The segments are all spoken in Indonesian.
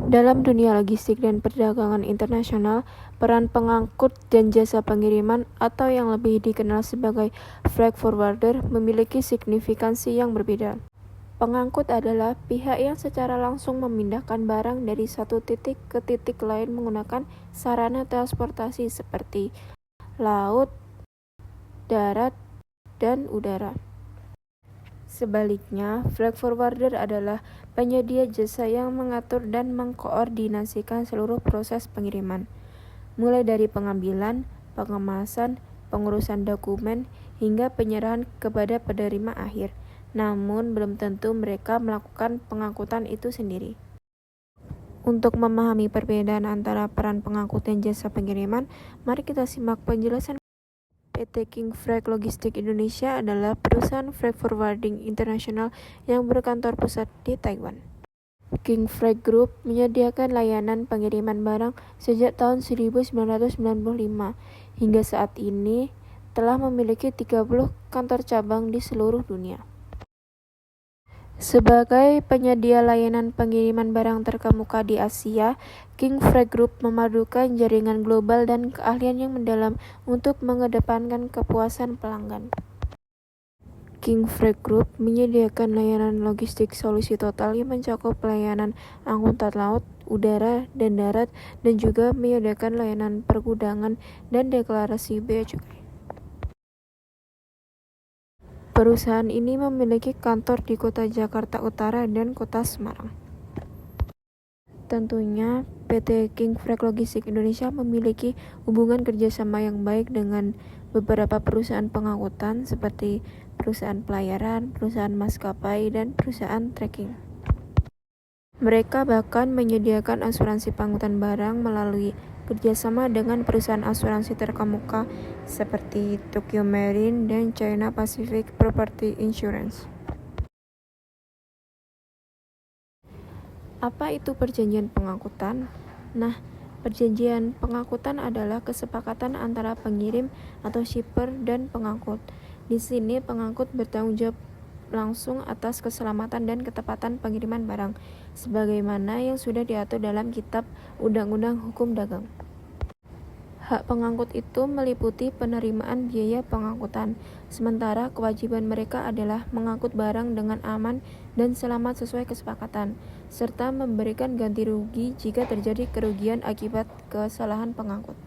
Dalam dunia logistik dan perdagangan internasional, peran pengangkut dan jasa pengiriman atau yang lebih dikenal sebagai freight forwarder memiliki signifikansi yang berbeda. Pengangkut adalah pihak yang secara langsung memindahkan barang dari satu titik ke titik lain menggunakan sarana transportasi seperti laut, darat, dan udara. Sebaliknya, freight forwarder adalah penyedia jasa yang mengatur dan mengkoordinasikan seluruh proses pengiriman, mulai dari pengambilan, pengemasan, pengurusan dokumen, hingga penyerahan kepada penerima akhir. Namun, belum tentu mereka melakukan pengangkutan itu sendiri. Untuk memahami perbedaan antara peran pengangkut dan jasa pengiriman, mari kita simak penjelasan. PT King Freight Logistics Indonesia adalah perusahaan freight forwarding internasional yang berkantor pusat di Taiwan. King Freight Group menyediakan layanan pengiriman barang sejak tahun 1995. Hingga saat ini telah memiliki 30 kantor cabang di seluruh dunia. Sebagai penyedia layanan pengiriman barang terkemuka di Asia, King Freight Group memadukan jaringan global dan keahlian yang mendalam untuk mengedepankan kepuasan pelanggan. King Freight Group menyediakan layanan logistik solusi total yang mencakup pelayanan angkutan laut, udara, dan darat, dan juga menyediakan layanan pergudangan dan deklarasi bea cukai. Perusahaan ini memiliki kantor di Kota Jakarta Utara dan Kota Semarang. Tentunya, PT King Freight Logistics Indonesia memiliki hubungan kerjasama yang baik dengan beberapa perusahaan pengangkutan seperti perusahaan pelayaran, perusahaan maskapai, dan perusahaan tracking. Mereka bahkan menyediakan asuransi pengangkutan barang melalui kerjasama dengan perusahaan asuransi terkemuka seperti Tokyo Marine dan China Pacific Property Insurance. Apa itu perjanjian pengangkutan? Nah, perjanjian pengangkutan adalah kesepakatan antara pengirim atau shipper dan pengangkut. Di sini pengangkut bertanggung jawab langsung atas keselamatan dan ketepatan pengiriman barang, sebagaimana yang sudah diatur dalam Kitab Undang-Undang Hukum Dagang. Hak pengangkut itu meliputi penerimaan biaya pengangkutan, sementara kewajiban mereka adalah mengangkut barang dengan aman dan selamat sesuai kesepakatan, serta memberikan ganti rugi jika terjadi kerugian akibat kesalahan pengangkut.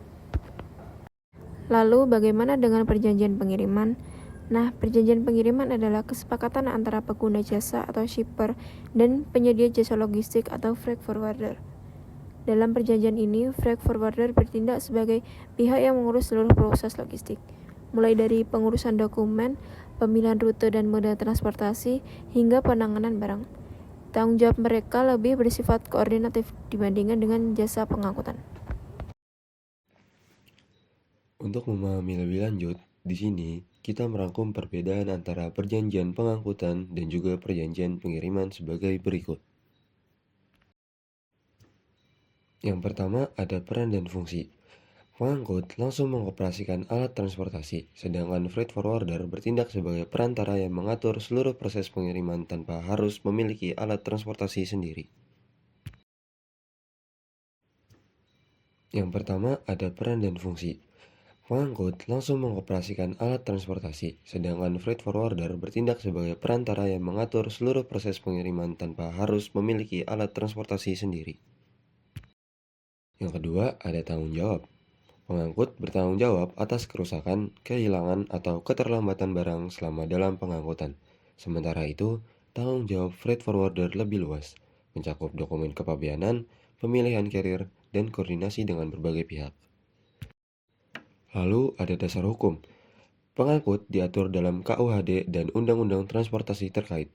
Lalu bagaimana dengan perjanjian pengiriman? Nah, perjanjian pengiriman adalah kesepakatan antara pengguna jasa atau shipper dan penyedia jasa logistik atau freight forwarder. Dalam perjanjian ini, freight forwarder bertindak sebagai pihak yang mengurus seluruh proses logistik, mulai dari pengurusan dokumen, pemilihan rute dan moda transportasi, hingga penanganan barang. Tanggung jawab mereka lebih bersifat koordinatif dibandingkan dengan jasa pengangkutan. Untuk memahami lebih lanjut, di sini kita merangkum perbedaan antara perjanjian pengangkutan dan juga perjanjian pengiriman sebagai berikut. Yang pertama ada peran dan fungsi. Pengangkut langsung mengoperasikan alat transportasi, sedangkan freight forwarder bertindak sebagai perantara yang mengatur seluruh proses pengiriman tanpa harus memiliki alat transportasi sendiri. Yang pertama ada peran dan fungsi. Pengangkut langsung mengoperasikan alat transportasi, sedangkan freight forwarder bertindak sebagai perantara yang mengatur seluruh proses pengiriman tanpa harus memiliki alat transportasi sendiri. Yang kedua, ada tanggung jawab. Pengangkut bertanggung jawab atas kerusakan, kehilangan, atau keterlambatan barang selama dalam pengangkutan. Sementara itu, tanggung jawab freight forwarder lebih luas, mencakup dokumen kepabeanan, pemilihan carrier, dan koordinasi dengan berbagai pihak. Lalu ada dasar hukum. Pengangkut diatur dalam KUHD dan Undang-Undang Transportasi terkait.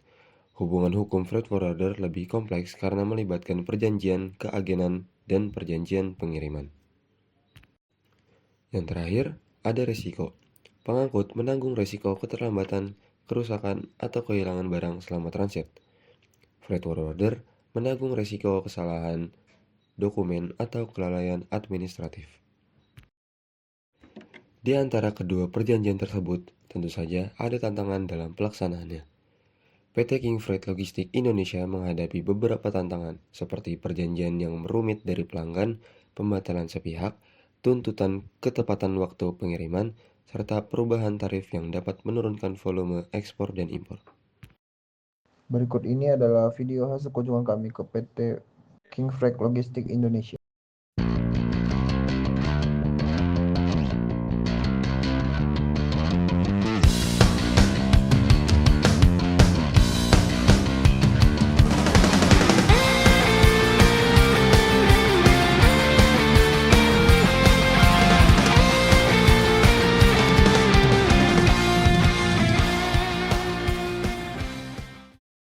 Hubungan hukum freight forwarder lebih kompleks karena melibatkan perjanjian keagenan dan perjanjian pengiriman. Yang terakhir, ada resiko. Pengangkut menanggung resiko keterlambatan, kerusakan, atau kehilangan barang selama transit. Freight forwarder menanggung resiko kesalahan dokumen atau kelalaian administratif. Di antara kedua perjanjian tersebut, tentu saja ada tantangan dalam pelaksanaannya. PT King Freight Logistics Indonesia menghadapi beberapa tantangan, seperti perjanjian yang rumit dari pelanggan, pembatalan sepihak, tuntutan ketepatan waktu pengiriman, serta perubahan tarif yang dapat menurunkan volume ekspor dan impor. Berikut ini adalah video hasil kunjungan kami ke PT King Freight Logistics Indonesia.